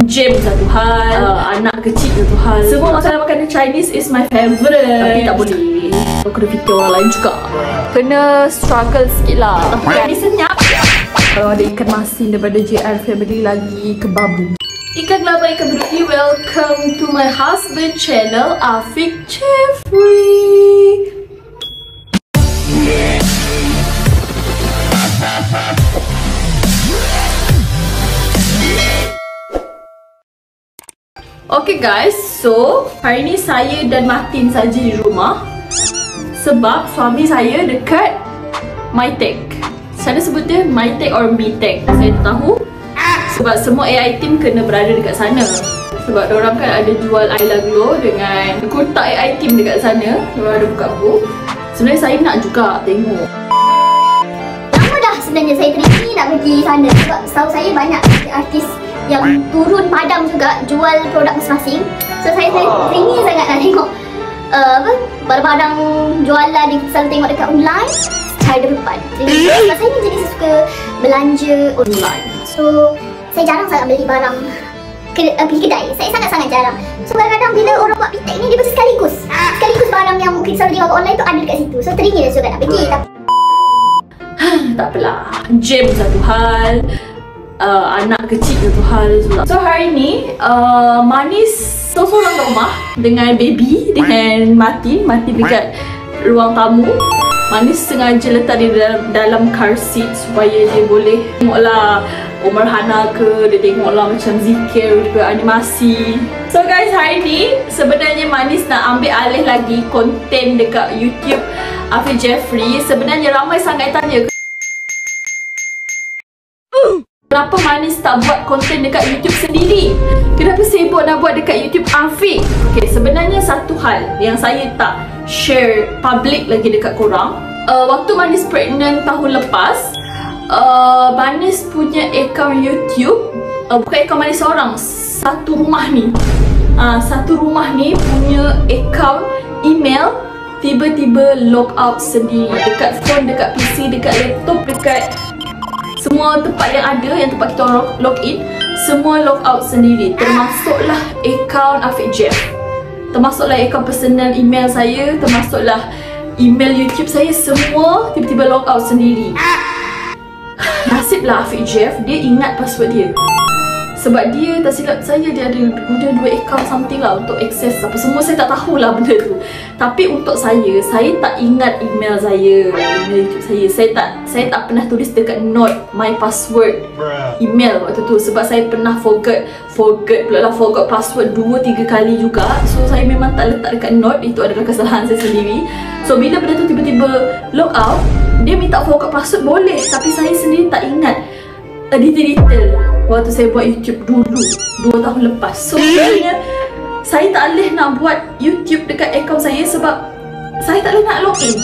Gym satu hal, anak kecil satu hal. Semua makanan-makanan Chinese is my favourite. Tapi tak boleh, aku kena fikir orang lain juga. Kena struggle sikit lah. Tapi kan ni senyap. Kalau ada ikan masin daripada JR Family lagi kebabu. Ikan kelapa, ikan berudi, welcome to my husband channel, Afiq Jeffrey. Okay guys, so hari ni saya dan Martin saja di rumah sebab suami saya dekat MyTech. Saya sebut dia MyTech or MeTech, saya tak tahu. Sebab semua AI team kena berada dekat sana. Sebab diorang kan ada jual Ayla Glow dengan kurta AI team dekat sana. Diorang ada buka booth. Sebenarnya saya nak juga tengok. Lama dah sebenarnya saya teringin nak pergi sana. Sebab setahu saya banyak artis yang turun padang juga jual produk masing-masing. So saya teringin sangat nak tengok barang-barang jualan yang selalu tengok dekat online secara depan. Sebab saya ni jenis suka belanja online. So saya jarang sangat beli barang pergi kedai. Saya sangat-sangat jarang. So kadang-kadang bila orang buat pitek ni dia mesti sekaligus barang yang mungkin selalu tengok online tu ada dekat situ. So teringin juga nak pergi tapi tak apalah. Gym satu hal, anak kecil satu hal juga. So hari ni Manis seorang kat rumah dengan baby, dengan Martin dekat ruang tamu. Manis sengaja letak dia dalam car seat supaya dia boleh tengoklah Omar Hana ke, dia tengoklah macam zikir juga, animasi. So guys, hari ni sebenarnya Manis nak ambil alih lagi konten dekat YouTube Afiq Jeffrey. Sebenarnya ramai sangat tanya kenapa Manis tak buat konten dekat YouTube sendiri? Kenapa sibuk nak buat dekat YouTube Afiq? Okay, sebenarnya satu hal yang saya tak share public lagi dekat korang. Waktu Manis pregnant tahun lepas, Manis punya akaun YouTube, bukan akaun Manis seorang, satu rumah ni punya akaun email tiba-tiba log out sendiri. Dekat phone, dekat PC, dekat laptop, dekat semua tempat yang ada, yang tempat kita login, semua log out sendiri. Termasuklah akaun Afiq Jeff, termasuklah akaun personal email saya, termasuklah email YouTube saya, semua tiba-tiba log out sendiri. Nasiblah Afiq Jeff, dia ingat password dia. Sebab dia, tak silap saya, dia ada guna 2 account something lah untuk access apa semua. Saya tak tahulah benda tu. Tapi untuk saya tak ingat email saya, email YouTube saya. Saya tak pernah tulis dekat note my password email waktu tu. Sebab saya pernah forgot password 2-3 kali juga. So saya memang tak letak dekat note. Itu adalah kesalahan saya sendiri. So bila benda tu tiba-tiba log out, dia minta forgot password boleh, tapi saya sendiri tak ingat detail-detail waktu saya buat YouTube dulu 2 tahun lepas. So sebenarnya saya tak boleh nak buat YouTube dekat akaun saya sebab saya tak boleh nak login.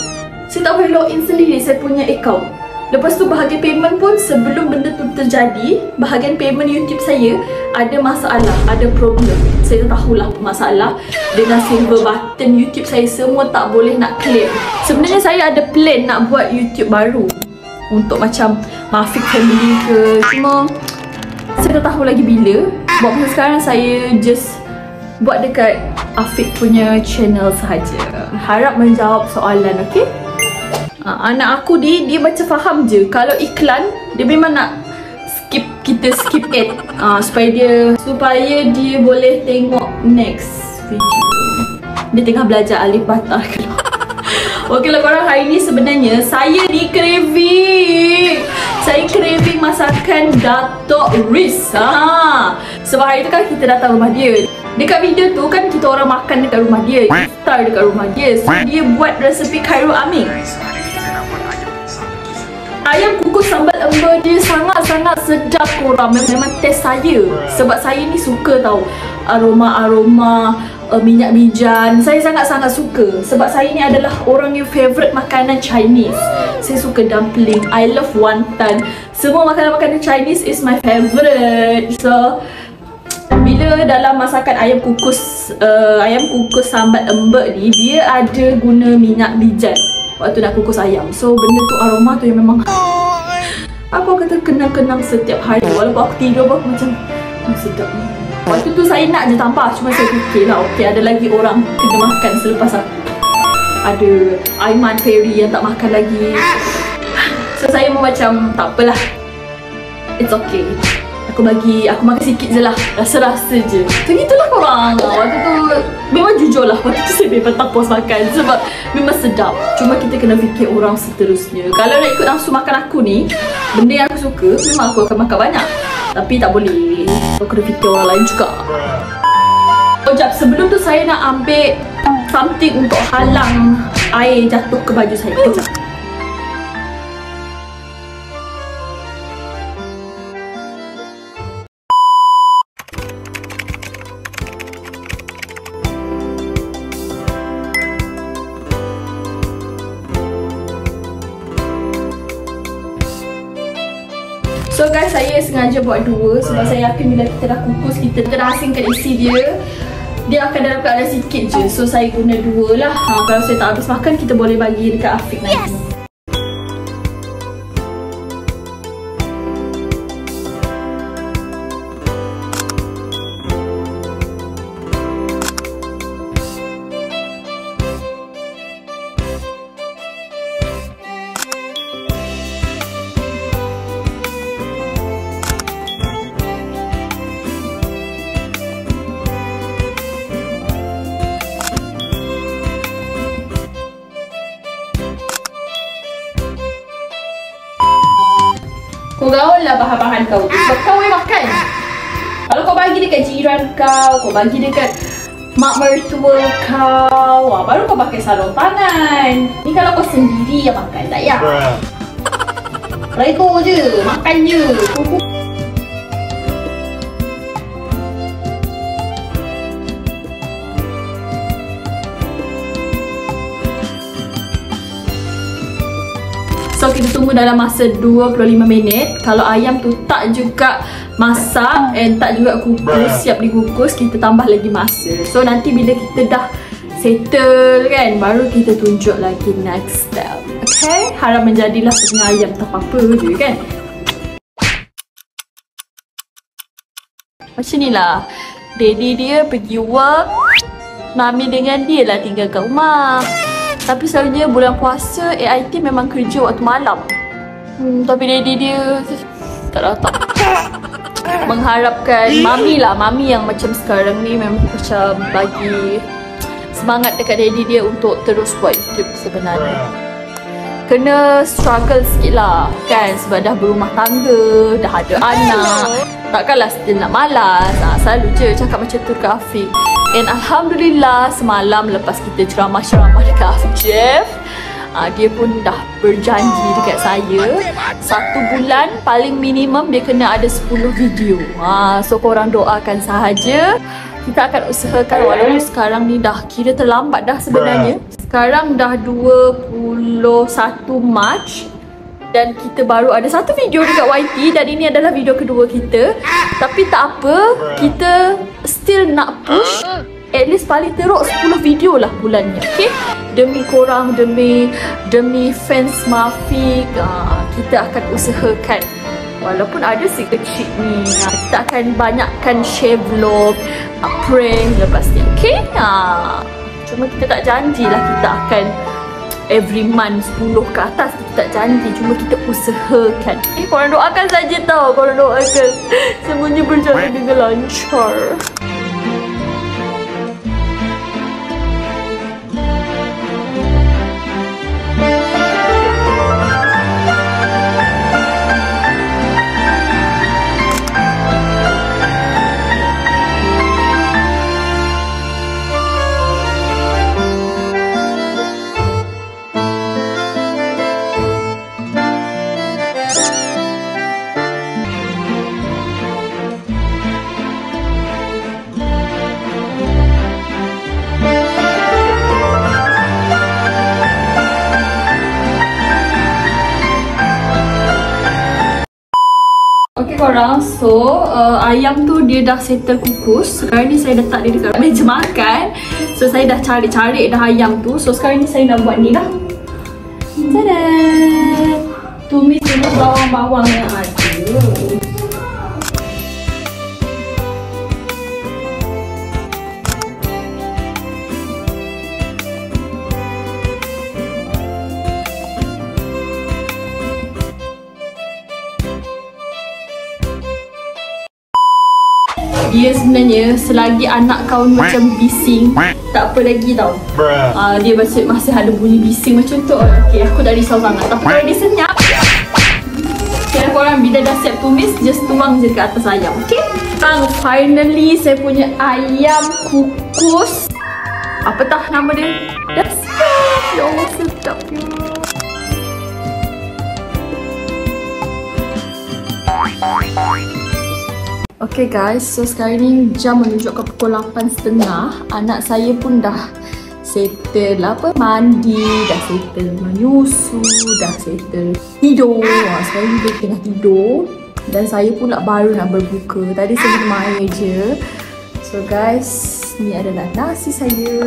Saya tak boleh login sendiri saya punya akaun. Lepas tu bahagian payment pun, sebelum benda tu terjadi, bahagian payment YouTube saya ada masalah, ada problem. Saya tak tahulah apa masalah dengan silver button YouTube saya, semua tak boleh nak claim. Sebenarnya saya ada plan nak buat YouTube baru untuk macam Afiq Family ke, cuma saya tak tahu lagi bila. Buat masa sekarang saya just buat dekat Afiq punya channel sahaja. Harap menjawab soalan, okey? Anak aku dia macam faham je. Kalau iklan, dia memang nak kita skip ad supaya dia boleh tengok next video. Dia tengah belajar alif bata. Okey lah korang, hari ni sebenarnya saya ni craving. Saya craving masakan Dato' Riz. Sebab hari tu kan kita datang rumah dia. Dekat video tu kan kita orang makan dekat rumah dia, iftar dekat rumah dia. So dia buat resepi Khairul Amin. Ayam kukus sambal ember dia sangat-sangat sedap korang. Memang test saya. Sebab saya ni suka tau aroma-aroma minyak bijan. Saya sangat-sangat suka. Sebab saya ni adalah orang yang favourite makanan Chinese. Saya suka dumpling, I love wonton. Semua makanan-makanan Chinese is my favourite. So bila dalam masakan ayam kukus sambal ember ni, dia ada guna minyak bijan waktu nak kukus ayam. So benda tu, aroma tu yang memang aku kata kenang-kenang setiap hari. Walaupun aku tidur pun aku macam Sedap ni. Waktu tu saya nak je tambah, cuma saya fikir lah, okey ada lagi orang kena makan selepas aku. Ada Aiman Ferry yang tak makan lagi. So saya macam tak apalah. It's okay. Aku makan sikit je lah. Rasa-rasa je. Macam itulah korang. Waktu tu memang jujur lah. Waktu tu saya memang tak puas makan sebab memang sedap. Cuma kita kena fikir orang seterusnya. Kalau nak ikut nafsu makan aku ni, benda yang aku suka, memang aku akan makan banyak. Tapi tak boleh. Aku kena fikir orang lain juga. Oh jap, sebelum tu saya nak ambil something untuk halang air jatuh ke baju saya. Kejap. So guys, saya sengaja buat dua sebab saya yakin bila kita dah kukus, kita dah asingkan isi dia akan dalam keadaan sikit je. So saya guna dua lah. Kalau saya tak habis makan, kita boleh bagi dekat Afiq nanti. Kau gaul lah bahan-bahan kau tu sebab kau yang makan. Kalau kau bagi dekat jiran kau bagi dekat mak mertua kau, baru kau pakai sarung tangan. Ni kalau kau sendiri yang makan, tak payah. Rego je, makan je. So kita tunggu dalam masa 25 minit. Kalau ayam tu tak juga masak and tak juga kukus, siap dikukus, kita tambah lagi masa. So nanti bila kita dah settle kan, baru kita tunjuk lagi next step. Okay, harap menjadilah setengah ayam tak apa-apa je kan. Macam ni lah, daddy dia pergi work, mami dengan dia lah tinggal kat rumah. Tapi selalunya bulan puasa AIT memang kerja waktu malam. Tapi daddy dia tak datang. Mengharapkan mami lah, mami yang macam sekarang ni memang macam bagi semangat dekat daddy dia untuk terus buat YouTube sebenarnya. Kena struggle sikit lah kan, sebab dah berumah tangga, dah ada anak. Takkanlah still nak malas. Selalu je cakap macam tu ke Afiq. And Alhamdulillah semalam lepas kita ceramah-ceramah dekat Afiq Jeff, dia pun dah berjanji dekat saya 1 bulan paling minimum dia kena ada 10 video. So korang doakan sahaja. Kita akan usahakan walaupun sekarang ni dah kira terlambat dah sebenarnya. Sekarang dah 21 Mac dan kita baru ada 1 video dekat YT dan ini adalah video kedua kita. Tapi tak apa, kita still nak push at least paling teruk 10 video lah bulannya. Okay? Demi korang, demi fans Afiq, kita akan usahakan. Walaupun ada si kecil ni, kita akan banyakkan share vlog, prank lepas ni. Okay? Cuma kita tak janjilah kita akan every month 10 ke atas, kita tak janji, cuma kita usahakan. Korang doakan saja tau, korang doakan semuanya berjalan dengan lancar. Okay korang, so ayam tu dia dah settle kukus. Sekarang ni saya letak dia dekat meja makan. So saya dah cari-cari dah ayam tu. So sekarang ni saya nak buat ni lah. Tada! Tumis dulu bawang-bawang yang ada. Dia sebenarnya selagi anak kau ni macam bising, tak apa lagi tau. Dia masih ada bunyi bising macam tu. Okay, aku dah risau sangat. Tapi kalau dia senyap, kira korang bila dah siap tumis, just tuang je dekat atas ayam. Okay? Finally saya punya ayam kukus. Apa tah nama dia? Dah siap. Ya Allah, sedap ya. Okay guys, so sekarang ni jam menunjukkan pukul 8.30. Anak saya pun dah settle mandi, dah settle menyusu, dah settle tidur. Sekarang dia tengah tidur. Dan saya pula baru nak berbuka. Tadi saya minum air je. So guys, ni adalah nasi saya.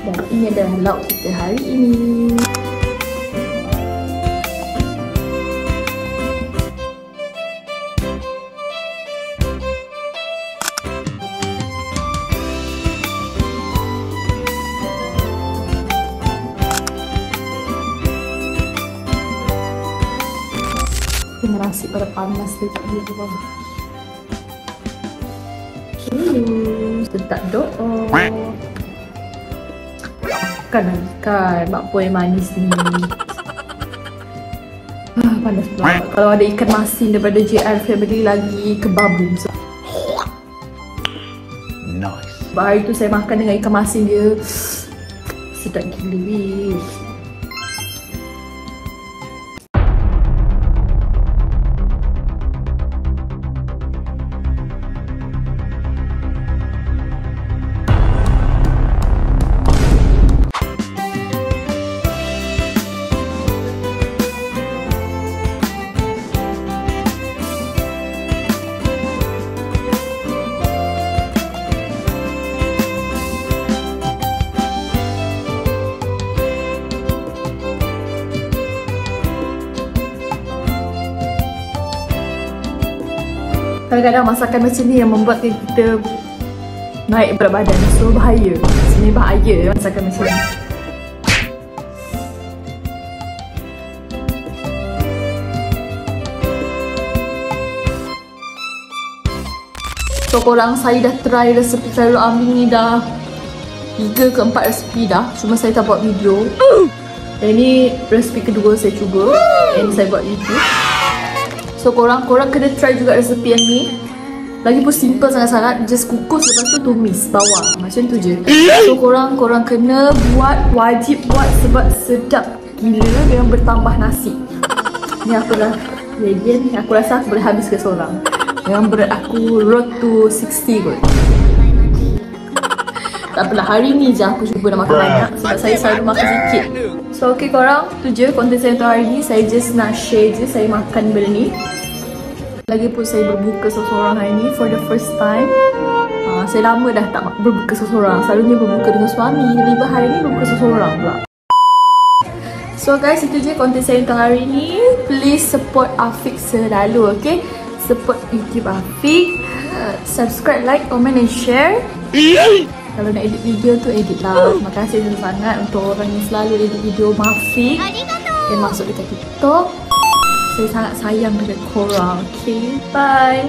Dan ini adalah lauk kita hari ini. Nasi pada panas dia tak boleh buang. Sedap doa. Makan ikan, bakpo yang manis ni. Panas pula. Kalau ada ikan masin daripada JR Family lagi kebabum. Nice. Hari tu saya makan dengan ikan masin dia. Sedap gila weh. Kadang-kadang masakan macam ni yang membuat kita naik berat badan. So bahaya. Sebenarnya bahaya masakan macam ni. So korang, saya dah try resepi sayur ambing ni dah 3 ke 4 resepi dah. Cuma saya tak buat video. Dan ini resepi kedua saya cuba. Yang saya buat YouTube. So korang kena try juga resepi yang ni. Lagipun simple sangat-sangat. Just kukus lepas tu tumis bawang. Macam tu je. So korang kena buat. Wajib buat sebab sedap gila dengan bertambah nasi. Ni aku dah legend. Aku rasa aku boleh habis ke seorang. Dengan berat aku road to 60 kot. Tak apalah, hari ni je aku cuba nak makan banyak. Sebab saya selalu makan sikit. So okay korang, tu je konten saya untuk hari ni. Saya just nak share je saya makan benda ni. Lagipun saya berbuka seorang hari ni for the first time. Saya lama dah tak berbuka seorang. Selalunya berbuka dengan suami. Tiba-tiba hari ni berbuka seorang pula. So guys, itu je konten saya untuk hari ni. Please support Afiq selalu, okay? Support YouTube Afiq. Subscribe, like, comment and share. Kalau nak edit video tu, edit lah. Terima kasih sangat untuk orang yang selalu edit video Afiq yang masuk dekat TikTok. Saya sangat sayang dengan korang. Okay, bye.